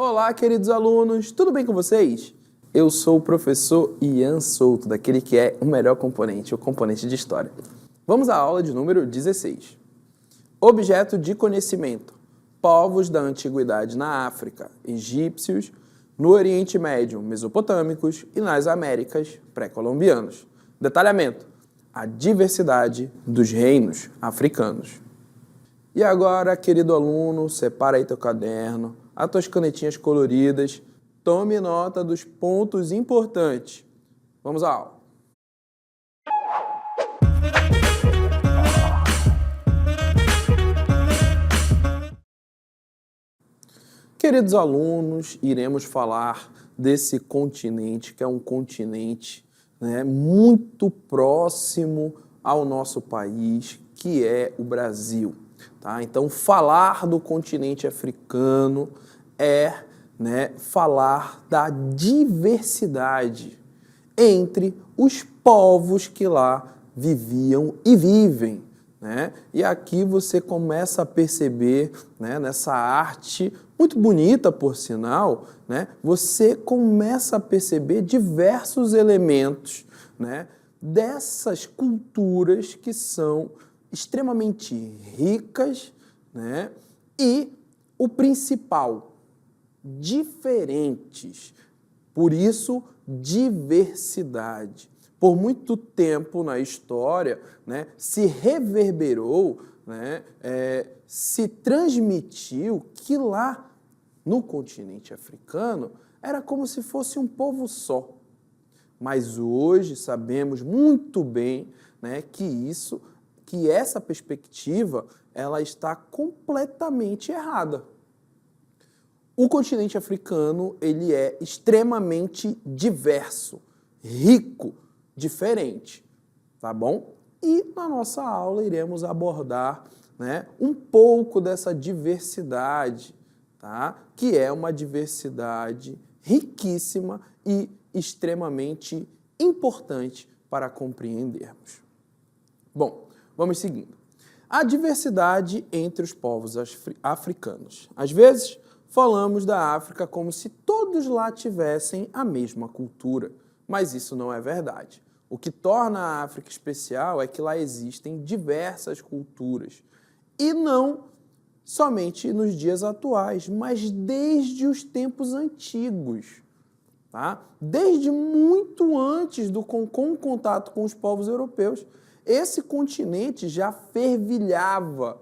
Olá, queridos alunos, tudo bem com vocês? Eu sou o professor Ian Souto, daquele que é o melhor componente, o componente de História. Vamos à aula de número 16. Objeto de conhecimento: povos da antiguidade na África, egípcios, no Oriente Médio, mesopotâmicos e nas Américas, pré-colombianos. Detalhamento: a diversidade dos reinos africanos. E agora, querido aluno, separa aí teu caderno, as tuas canetinhas coloridas, tome nota dos pontos importantes. Vamos à aula. Queridos alunos, iremos falar desse continente, que é um continente, muito próximo ao nosso país, que é o Brasil. Tá? Então, falar do continente africano é falar da diversidade entre os povos que lá viviam e vivem. E aqui você começa a perceber, nessa arte, muito bonita por sinal, você começa a perceber diversos elementos dessas culturas que são extremamente ricas e, o principal, diferentes. Por isso, diversidade. Por muito tempo na história, se reverberou, se transmitiu que lá no continente africano era como se fosse um povo só. Mas hoje sabemos muito bem que essa perspectiva ela está completamente errada. O continente africano ele é extremamente diverso, rico, diferente, tá bom? E na nossa aula iremos abordar um pouco dessa diversidade, tá? Que é uma diversidade riquíssima e extremamente importante para compreendermos. Bom, vamos seguindo. A diversidade entre os povos africanos. Às vezes, falamos da África como se todos lá tivessem a mesma cultura, mas isso não é verdade. O que torna a África especial é que lá existem diversas culturas, e não somente nos dias atuais, mas desde os tempos antigos. Tá? Desde muito antes com o contato com os povos europeus, esse continente já fervilhava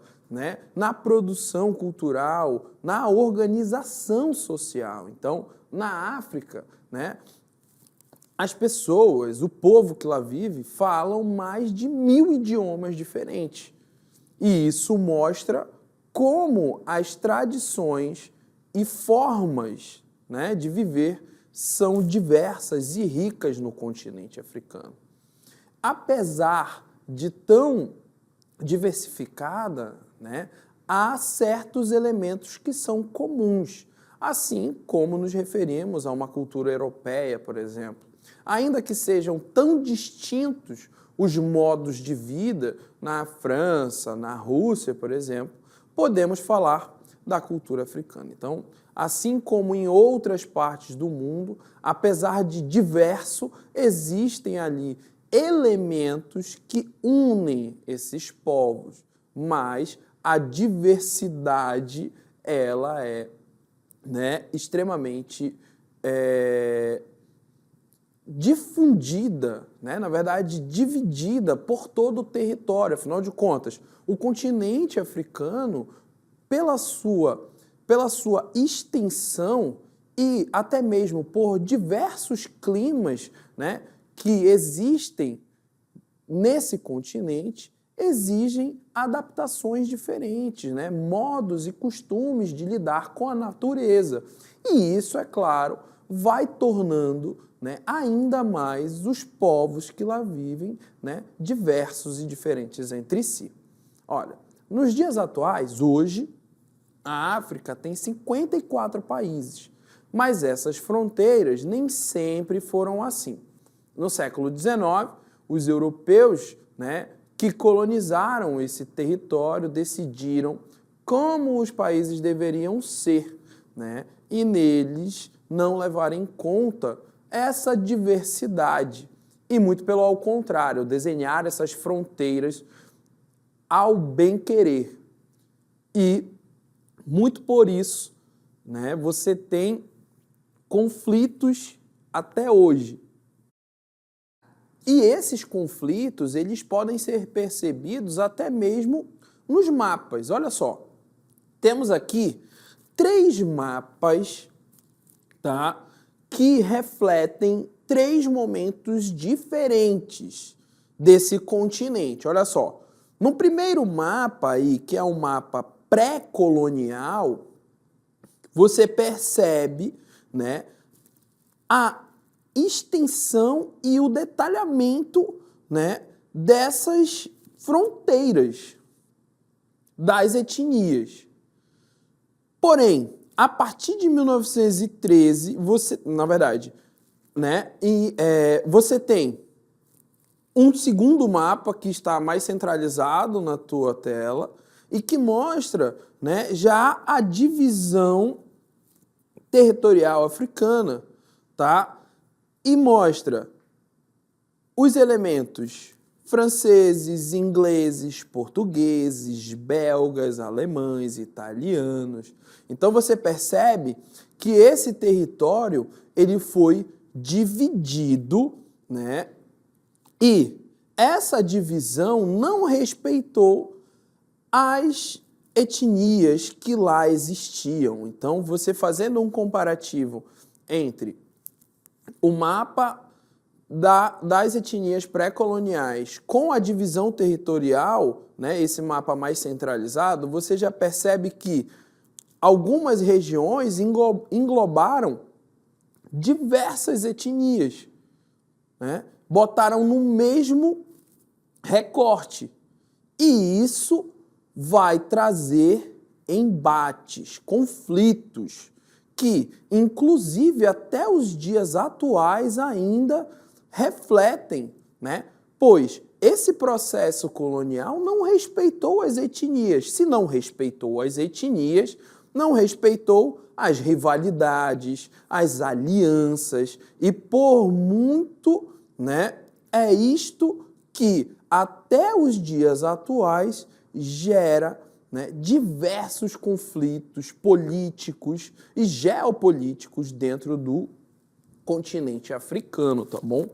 na produção cultural, na organização social. Então, na África, as pessoas, o povo que lá vive, falam mais de 1000 idiomas diferentes. E isso mostra como as tradições e formas de viver são diversas e ricas no continente africano. Apesar de tão diversificada, há certos elementos que são comuns, assim como nos referimos a uma cultura europeia, por exemplo. Ainda que sejam tão distintos os modos de vida na França, na Rússia, por exemplo, podemos falar da cultura africana. Então, assim como em outras partes do mundo, apesar de diverso, existem ali elementos que unem esses povos, mas a diversidade ela é extremamente difundida, na verdade dividida por todo o território. Afinal de contas, o continente africano, pela sua extensão e até mesmo por diversos climas que existem nesse continente, exigem adaptações diferentes, modos e costumes de lidar com a natureza. E isso, é claro, vai tornando ainda mais os povos que lá vivem diversos e diferentes entre si. Olha, nos dias atuais, hoje, a África tem 54 países, mas essas fronteiras nem sempre foram assim. No século XIX, os europeus que colonizaram esse território decidiram como os países deveriam ser, né, e neles não levar em conta essa diversidade e, muito pelo ao contrário, desenhar essas fronteiras ao bem-querer. E, muito por isso, né, você tem conflitos até hoje. E esses conflitos, eles podem ser percebidos até mesmo nos mapas. Olha só, temos aqui 3 mapas, tá, que refletem 3 momentos diferentes desse continente. Olha só, no primeiro mapa aí, que é um mapa pré-colonial, você percebe, né, a extensão e o detalhamento, né, dessas fronteiras das etnias. Porém, a partir de 1913, você tem um segundo mapa que está mais centralizado na tua tela e que mostra, né, já a divisão territorial africana, tá? E mostra os elementos franceses, ingleses, portugueses, belgas, alemães, italianos. Então você percebe que esse território ele foi dividido, né? E essa divisão não respeitou as etnias que lá existiam. Então, você fazendo um comparativo entre o mapa das etnias pré-coloniais com a divisão territorial, né, esse mapa mais centralizado, você já percebe que algumas regiões englobaram diversas etnias, né, botaram no mesmo recorte. E isso vai trazer embates, conflitos, que, inclusive, até os dias atuais ainda refletem, né? Pois esse processo colonial não respeitou as etnias. Se não respeitou as etnias, não respeitou as rivalidades, as alianças, e por muito, né, é isto que até os dias atuais gera, né, diversos conflitos políticos e geopolíticos dentro do continente africano, tá bom?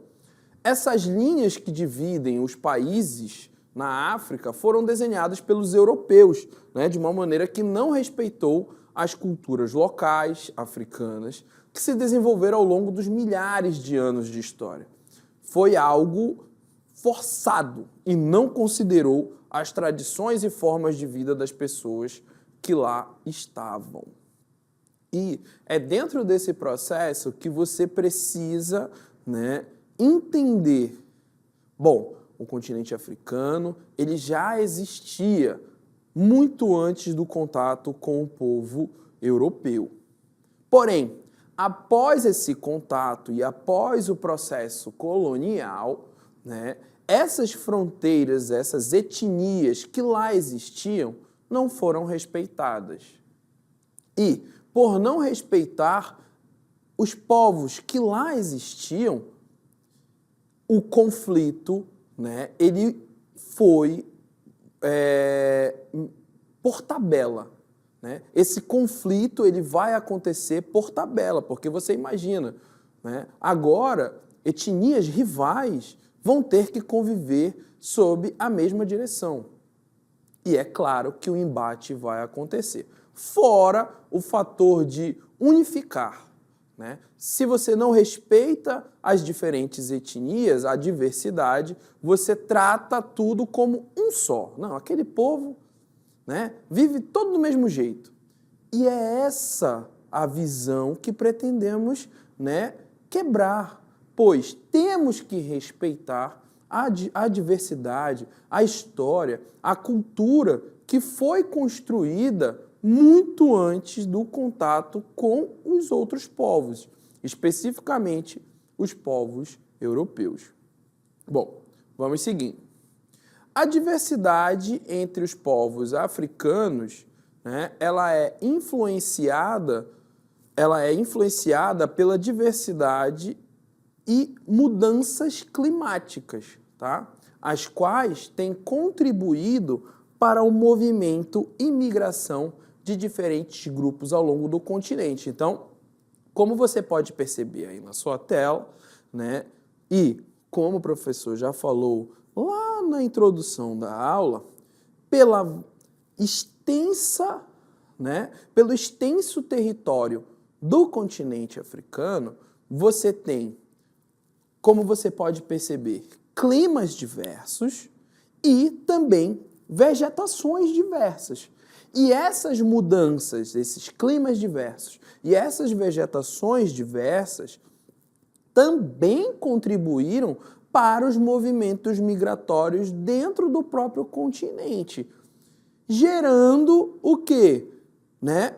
Essas linhas que dividem os países na África foram desenhadas pelos europeus, né, de uma maneira que não respeitou as culturas locais africanas que se desenvolveram ao longo dos milhares de anos de história. Foi algo forçado e não considerou as tradições e formas de vida das pessoas que lá estavam. E é dentro desse processo que você precisa, né, entender. Bom, o continente africano ele já existia muito antes do contato com o povo europeu. Porém, após esse contato e após o processo colonial, né, essas fronteiras, essas etnias que lá existiam, não foram respeitadas. E, por não respeitar os povos que lá existiam, o conflito, né, ele foi por tabela. Né? Esse conflito ele vai acontecer por tabela, porque você imagina, né, agora etnias rivais vão ter que conviver sob a mesma direção. E é claro que o embate vai acontecer. Fora o fator de unificar. Né? Se você não respeita as diferentes etnias, a diversidade, você trata tudo como um só. Não, aquele povo, né, vive todo do mesmo jeito. E é essa a visão que pretendemos, né, quebrar. Pois temos que respeitar a diversidade, a história, a cultura que foi construída muito antes do contato com os outros povos, especificamente os povos europeus. Bom, vamos seguindo. A diversidade entre os povos africanos, né, ela é influenciada ela é influenciada pela diversidade e mudanças climáticas, tá? As quais têm contribuído para o movimento e migração de diferentes grupos ao longo do continente. Então, como você pode perceber aí na sua tela, né? E como o professor já falou lá na introdução da aula, pela extensa, né? Pelo extenso território do continente africano, você tem, como você pode perceber, climas diversos e também vegetações diversas. E essas mudanças, esses climas diversos e essas vegetações diversas também contribuíram para os movimentos migratórios dentro do próprio continente, gerando o quê? Né?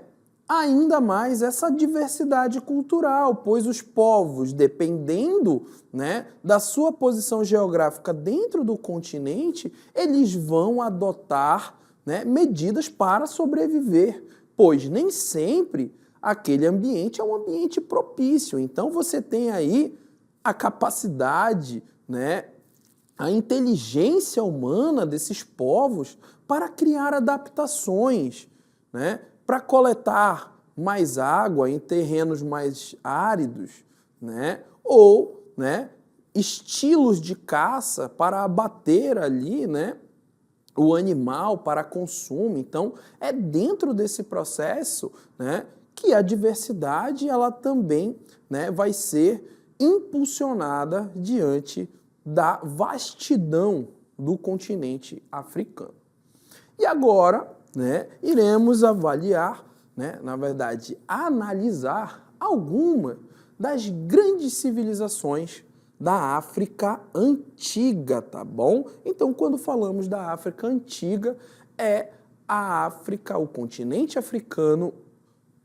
Ainda mais essa diversidade cultural, pois os povos, dependendo, né, da sua posição geográfica dentro do continente, eles vão adotar, né, medidas para sobreviver, pois nem sempre aquele ambiente é um ambiente propício. Então você tem aí a capacidade, né, a inteligência humana desses povos para criar adaptações, né, para coletar mais água em terrenos mais áridos, né? Ou, né, estilos de caça para abater ali, né, o animal para consumo. Então, é dentro desse processo, né, que a diversidade ela também, né, vai ser impulsionada diante da vastidão do continente africano. E agora, né, iremos avaliar, né, na verdade, analisar alguma das grandes civilizações da África Antiga, tá bom? Então, quando falamos da África Antiga, é a África, o continente africano,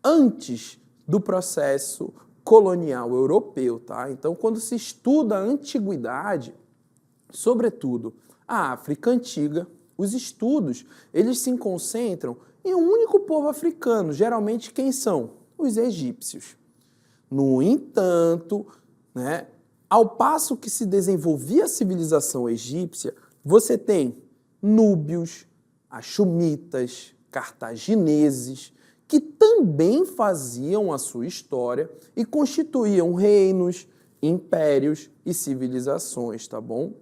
antes do processo colonial europeu, tá? Então, quando se estuda a antiguidade, sobretudo a África Antiga, os estudos, eles se concentram em um único povo africano. Geralmente, quem são? Os egípcios. No entanto, né, ao passo que se desenvolvia a civilização egípcia, você tem núbios, axumitas, cartagineses, que também faziam a sua história e constituíam reinos, impérios e civilizações, tá bom?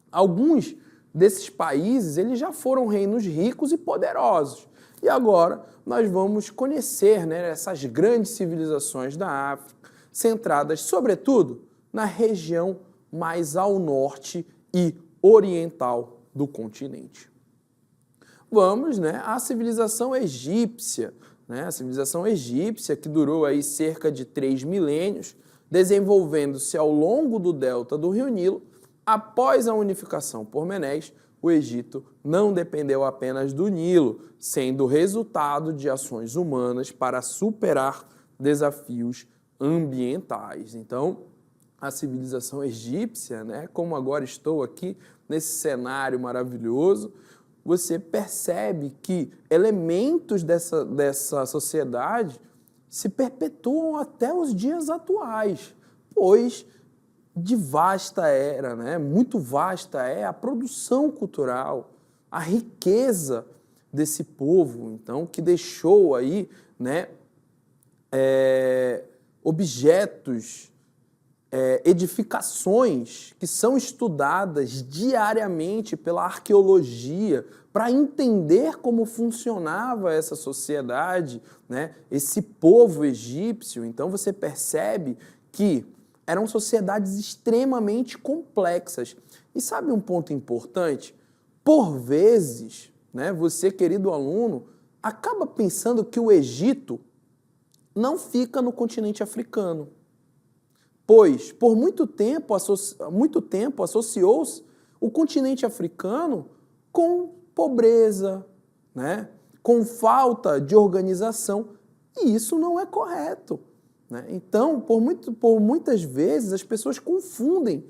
Alguns desses países, eles já foram reinos ricos e poderosos. E agora nós vamos conhecer, né, essas grandes civilizações da África, centradas, sobretudo, na região mais ao norte e oriental do continente. Vamos, né, à civilização egípcia, né, a civilização egípcia que durou aí cerca de 3 milênios, desenvolvendo-se ao longo do delta do Rio Nilo. Após a unificação por Menes, o Egito não dependeu apenas do Nilo, sendo resultado de ações humanas para superar desafios ambientais. Então, a civilização egípcia, né, como agora estou aqui nesse cenário maravilhoso, você percebe que elementos dessa sociedade se perpetuam até os dias atuais, pois de vasta era, né? Muito vasta é a produção cultural, a riqueza desse povo, então, que deixou aí, né, objetos, edificações que são estudadas diariamente pela arqueologia para entender como funcionava essa sociedade, né, esse povo egípcio. Então você percebe que eram sociedades extremamente complexas. E sabe um ponto importante? Por vezes, né, você, querido aluno, acaba pensando que o Egito não fica no continente africano, pois por muito tempo associou-se o continente africano com pobreza, né, com falta de organização, e isso não é correto. Então, por muitas vezes, as pessoas confundem,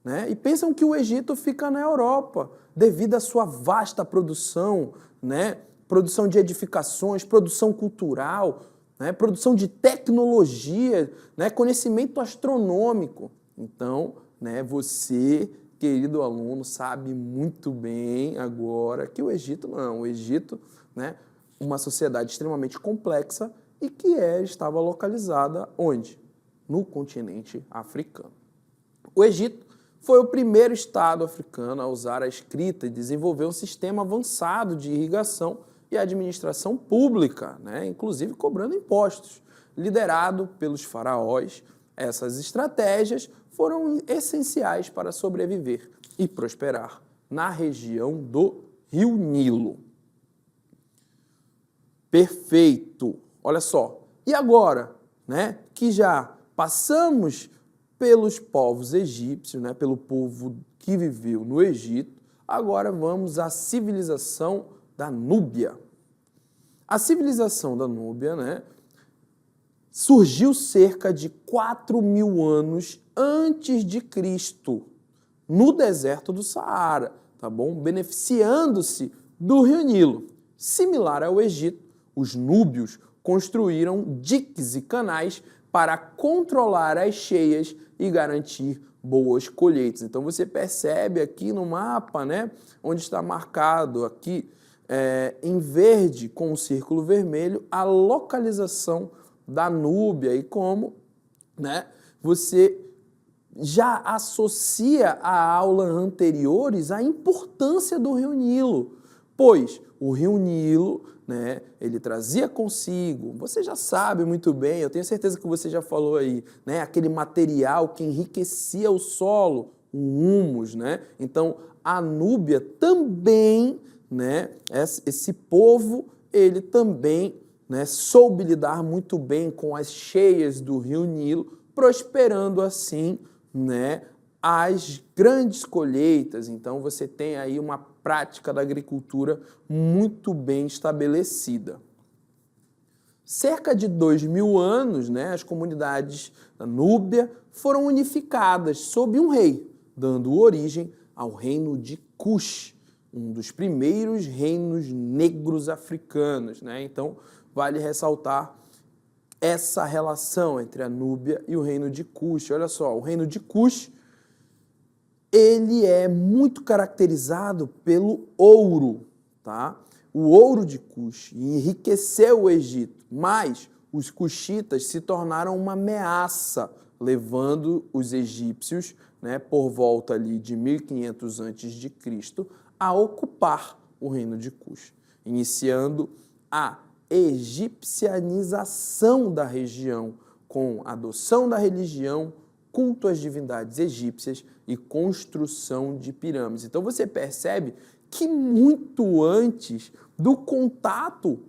né, e pensam que o Egito fica na Europa, devido à sua vasta produção, né, produção de edificações, produção cultural. né, produção de tecnologia, né, conhecimento astronômico. Então, né, você, querido aluno, sabe muito bem agora que o Egito não. O Egito, né, uma sociedade extremamente complexa e que estava localizada onde? No continente africano. O Egito foi o primeiro estado africano a usar a escrita e desenvolver um sistema avançado de irrigação e administração pública, né, inclusive cobrando impostos. Liderado pelos faraós, essas estratégias foram essenciais para sobreviver e prosperar na região do Rio Nilo. Perfeito! Olha só, e agora, né, que já passamos pelos povos egípcios, né, pelo povo que viveu no Egito, agora vamos à civilização da Núbia. A civilização da Núbia, né, surgiu cerca de 4.000 anos antes de Cristo, no deserto do Saara, tá bom? Beneficiando-se do Rio Nilo. Similar ao Egito, os núbios construíram diques e canais para controlar as cheias e garantir boas colheitas. Então você percebe aqui no mapa, né, onde está marcado aqui em verde com um círculo vermelho a localização da Núbia e como, né, você já associa a aulas anteriores a importância do Rio Nilo, pois o Rio Nilo, né, ele trazia consigo, você já sabe muito bem, eu tenho certeza que você já falou aí, né, aquele material que enriquecia o solo, o humus, né? Então a Núbia também, né, esse povo, ele também, né, soube lidar muito bem com as cheias do Rio Nilo, prosperando assim, né, as grandes colheitas. Então você tem aí uma prática da agricultura muito bem estabelecida. Cerca de 2.000 anos, né, as comunidades da Núbia foram unificadas sob um rei, dando origem ao reino de Kush, um dos primeiros reinos negros africanos, né? Então vale ressaltar essa relação entre a Núbia e o reino de Kush. Olha só, o reino de Kush, ele é muito caracterizado pelo ouro, tá? O ouro de Kush enriqueceu o Egito, mas os cuxitas se tornaram uma ameaça, levando os egípcios, né, por volta ali de 1500 a.C., a ocupar o reino de Kush, iniciando a egipcianização da região, com adoção da religião, culto às divindades egípcias e construção de pirâmides. Então você percebe que muito antes do contato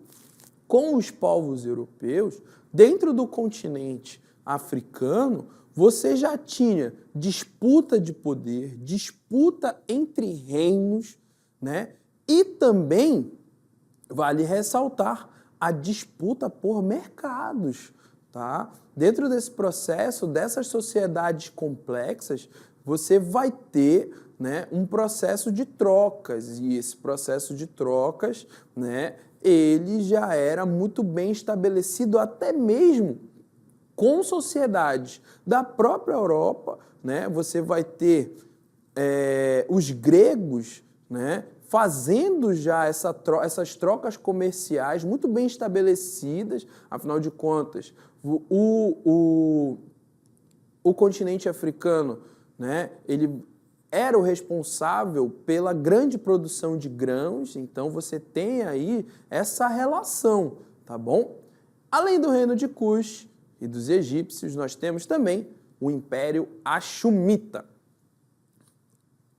com os povos europeus, dentro do continente africano, você já tinha disputa de poder, disputa entre reinos, né? E também vale ressaltar a disputa por mercados, tá? Dentro desse processo, dessas sociedades complexas, você vai ter, né, um processo de trocas, e esse processo de trocas, né, ele já era muito bem estabelecido até mesmo com sociedades da própria Europa, né? Você vai ter os gregos, né, fazendo já essas trocas comerciais muito bem estabelecidas. Afinal de contas, o continente africano, né, ele era o responsável pela grande produção de grãos, então você tem aí essa relação, tá bom? Além do reino de Kush e dos egípcios, nós temos também o Império Axumita.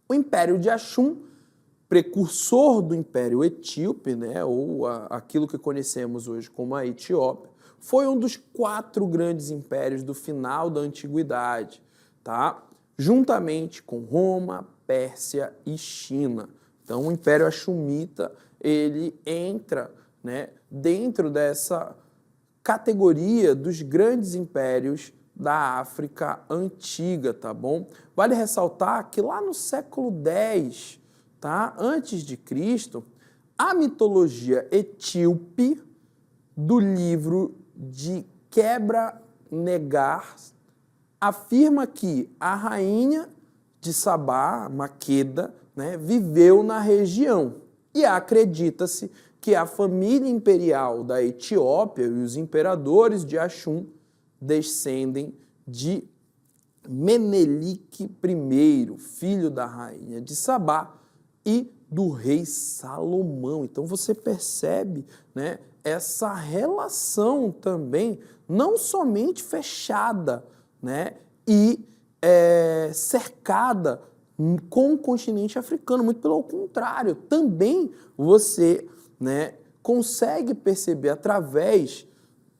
O Império de Axum, precursor do Império Etíope, né, ou aquilo que conhecemos hoje como a Etiópia, foi um dos 4 grandes impérios do final da Antiguidade, tá? Juntamente com Roma, Pérsia e China. Então, o Império Axumita, ele entra, né, dentro dessa categoria dos grandes impérios da África Antiga, tá bom? Vale ressaltar que lá no século X, tá, antes de Cristo, a mitologia etíope do livro de Quebra-Negar, afirma que a rainha de Sabá, Maqueda, né, viveu na região. E acredita-se que a família imperial da Etiópia e os imperadores de Axum descendem de Menelik I, filho da rainha de Sabá e do rei Salomão. Então você percebe, né, essa relação também, não somente fechada, né, e cercada com o continente africano, muito pelo contrário, também você, né, consegue perceber através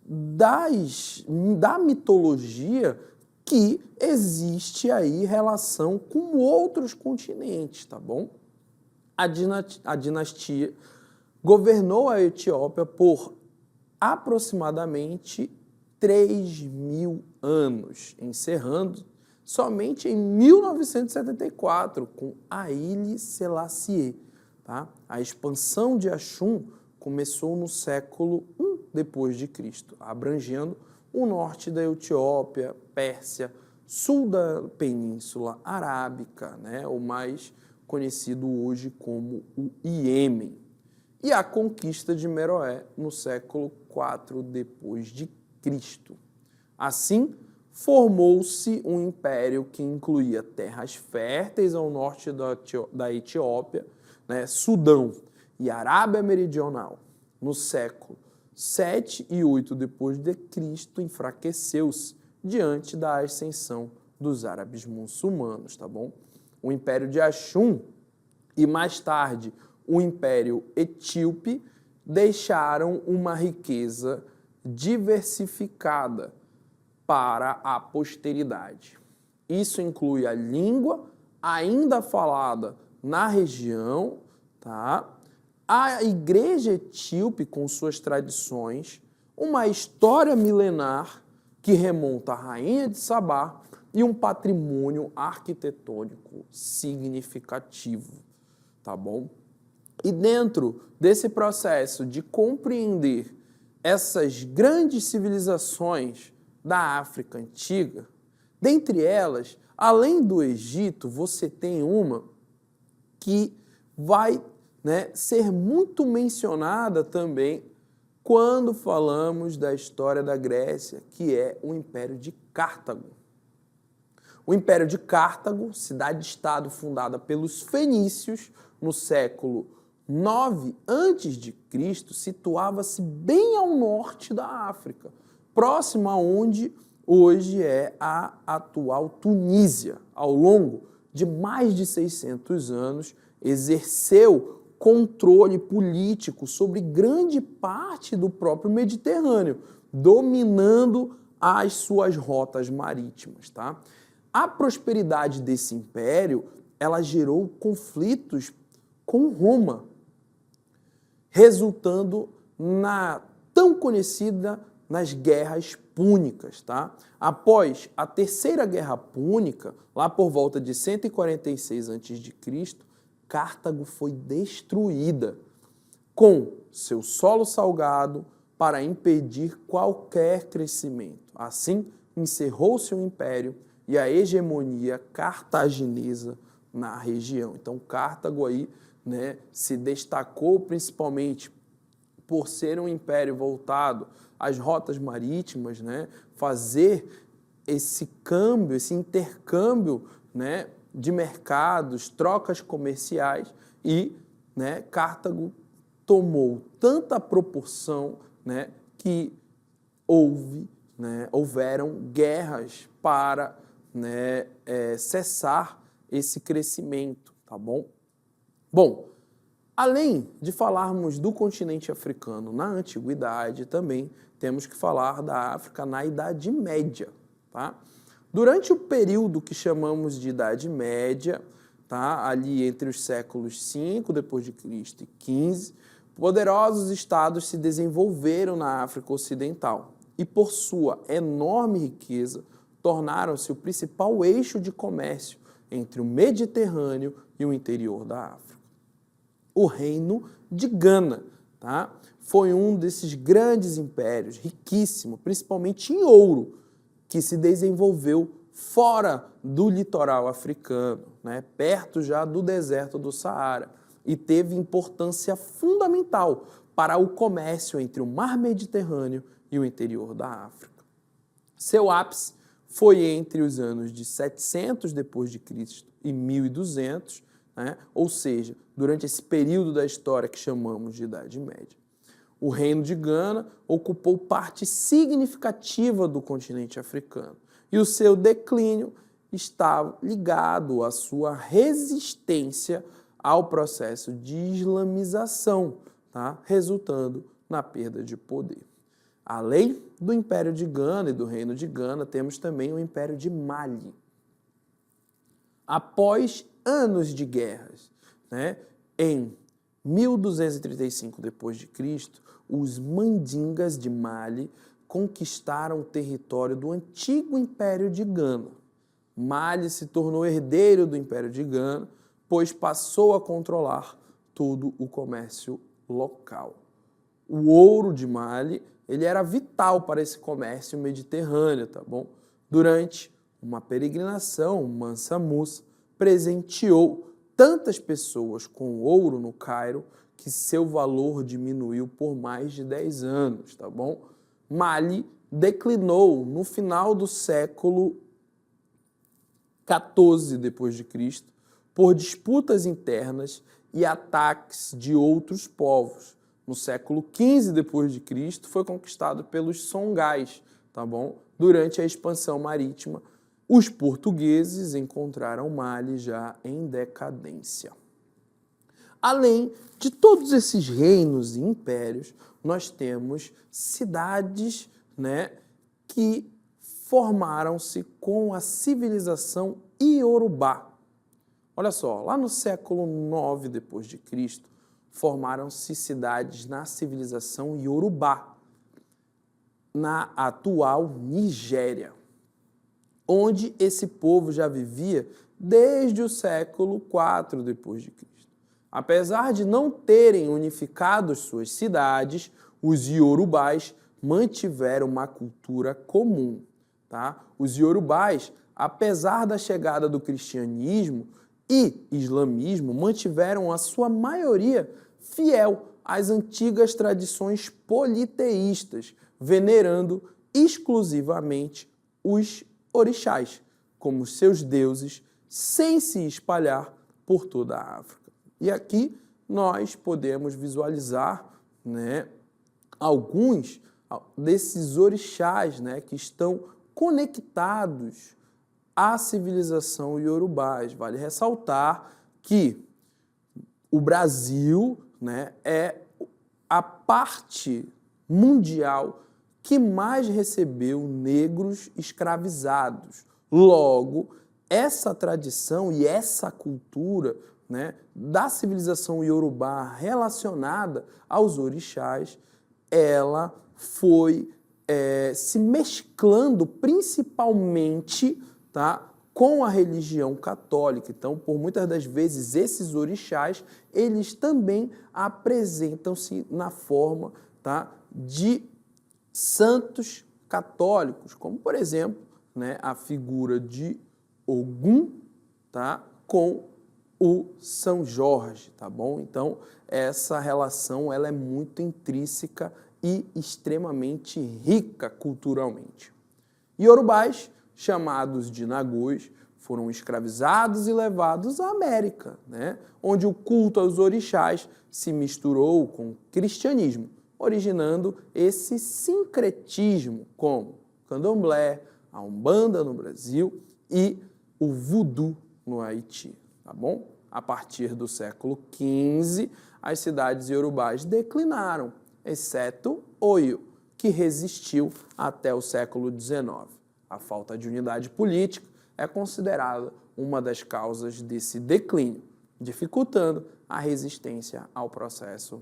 da mitologia que existe aí relação com outros continentes, tá bom? A dinastia governou a Etiópia por aproximadamente 3.000 anos, encerrando somente em 1974 com Haile Selassie. Tá? A expansão de Axum começou no século I depois de Cristo, abrangendo o norte da Etiópia, Pérsia, sul da Península Arábica, né? O mais conhecido hoje como o Iêmen, e a conquista de Meroé no século IV depois de Cristo. Assim, formou-se um império que incluía terras férteis ao norte da Etiópia, né, Sudão e Arábia Meridional. No século 7 e 8 depois de Cristo, enfraqueceu-se diante da ascensão dos árabes muçulmanos, tá bom? O Império de Axum e mais tarde o Império Etíope deixaram uma riqueza diversificada para a posteridade. Isso inclui a língua ainda falada na região, tá? A igreja etíope com suas tradições, uma história milenar que remonta à rainha de Sabá e um patrimônio arquitetônico significativo, tá bom? E dentro desse processo de compreender essas grandes civilizações da África Antiga, dentre elas, além do Egito, você tem uma que vai, né, ser muito mencionada também quando falamos da história da Grécia, que é o Império de Cartago. O Império de Cartago, cidade-estado fundada pelos fenícios no século 9 a.C., situava-se bem ao norte da África, próximo a onde hoje é a atual Tunísia. Ao longo de mais de 600 anos, exerceu controle político sobre grande parte do próprio Mediterrâneo, dominando as suas rotas marítimas, tá? A prosperidade desse império, ela gerou conflitos com Roma, resultando na tão conhecida nas guerras púnicas, tá? Após a Terceira Guerra Púnica, lá por volta de 146 a.C., Cartago foi destruída com seu solo salgado para impedir qualquer crescimento. Assim, encerrou-se o império e a hegemonia cartaginesa na região. Então, Cartago aí, né, se destacou principalmente por ser um império voltado às rotas marítimas, né, fazer esse câmbio, esse intercâmbio, né, de mercados, trocas comerciais e, né, Cartago tomou tanta proporção, né, que houveram guerras para, né, cessar esse crescimento, tá bom? Bom, além de falarmos do continente africano na antiguidade, também temos que falar da África na Idade Média, tá? Durante o período que chamamos de Idade Média, tá? Ali entre os séculos 5 depois de Cristo e 15, poderosos estados se desenvolveram na África Ocidental e, por sua enorme riqueza, tornaram-se o principal eixo de comércio entre o Mediterrâneo e o interior da África. O reino de Gana, tá? Foi um desses grandes impérios, riquíssimo, principalmente em ouro, que se desenvolveu fora do litoral africano, né? Perto já do deserto do Saara, e teve importância fundamental para o comércio entre o Mar Mediterrâneo e o interior da África. Seu ápice foi entre os anos de 700 depois de Cristo e 1200, né? Ou seja, durante esse período da história que chamamos de Idade Média. O reino de Gana ocupou parte significativa do continente africano e o seu declínio está ligado à sua resistência ao processo de islamização, tá? Resultando na perda de poder. Além do Império de Gana e do Reino de Gana, temos também o Império de Mali. Após anos de guerras, né, em 1235 d.C., os mandingas de Mali conquistaram o território do antigo Império de Gana. Mali se tornou herdeiro do Império de Gana, pois passou a controlar todo o comércio local. O ouro de Mali, ele era vital para esse comércio mediterrâneo, tá bom? Durante uma peregrinação, Mansa Musa presenteou tantas pessoas com ouro no Cairo que seu valor diminuiu por mais de 10 anos, tá bom? Mali declinou no final do século XIV d.C. por disputas internas e ataques de outros povos. No século XV d.C. foi conquistado pelos Songais, tá bom? Durante a expansão marítima, os portugueses encontraram Mali já em decadência. Além de todos esses reinos e impérios, nós temos cidades, né, que formaram-se com a civilização iorubá. Olha só, lá no século IX d.C., formaram-se cidades na civilização iorubá, na atual Nigéria, onde esse povo já vivia desde o século IV d.C. Apesar de não terem unificado suas cidades, os iorubás mantiveram uma cultura comum. Tá? Os iorubás, apesar da chegada do cristianismo e islamismo, mantiveram a sua maioria fiel às antigas tradições politeístas, venerando exclusivamente os orixás como seus deuses, sem se espalhar por toda a África. E aqui nós podemos visualizar, né, alguns desses orixás, né, que estão conectados à civilização iorubá. Vale ressaltar que o Brasil, né, é a parte mundial que mais recebeu negros escravizados. Logo, essa tradição e essa cultura, né, da civilização iorubá relacionada aos orixás, ela foi se mesclando principalmente, tá, com a religião católica. Então, por muitas das vezes, esses orixás, eles também apresentam-se na forma, tá, de santos católicos, como, por exemplo, né, a figura de Ogum, tá, com o São Jorge, tá bom? Então, essa relação ela é muito intrínseca e extremamente rica culturalmente. Iorubás, chamados de nagôs, foram escravizados e levados à América, né? Onde o culto aos orixás se misturou com o cristianismo, originando esse sincretismo como o candomblé, a umbanda no Brasil e o voodoo no Haiti. Tá bom? A partir do século XV, as cidades iorubás declinaram, exceto Oio, que resistiu até o século XIX. A falta de unidade política é considerada uma das causas desse declínio, dificultando a resistência ao processo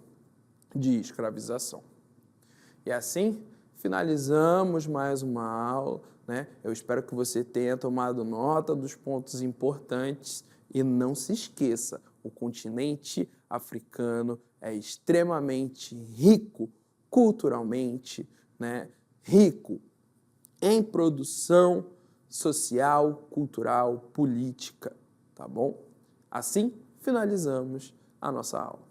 de escravização. E assim, finalizamos mais uma aula, né? Eu espero que você tenha tomado nota dos pontos importantes. E não se esqueça, o continente africano é extremamente rico culturalmente, né? Rico em produção social, cultural, política, tá bom? Assim, finalizamos a nossa aula.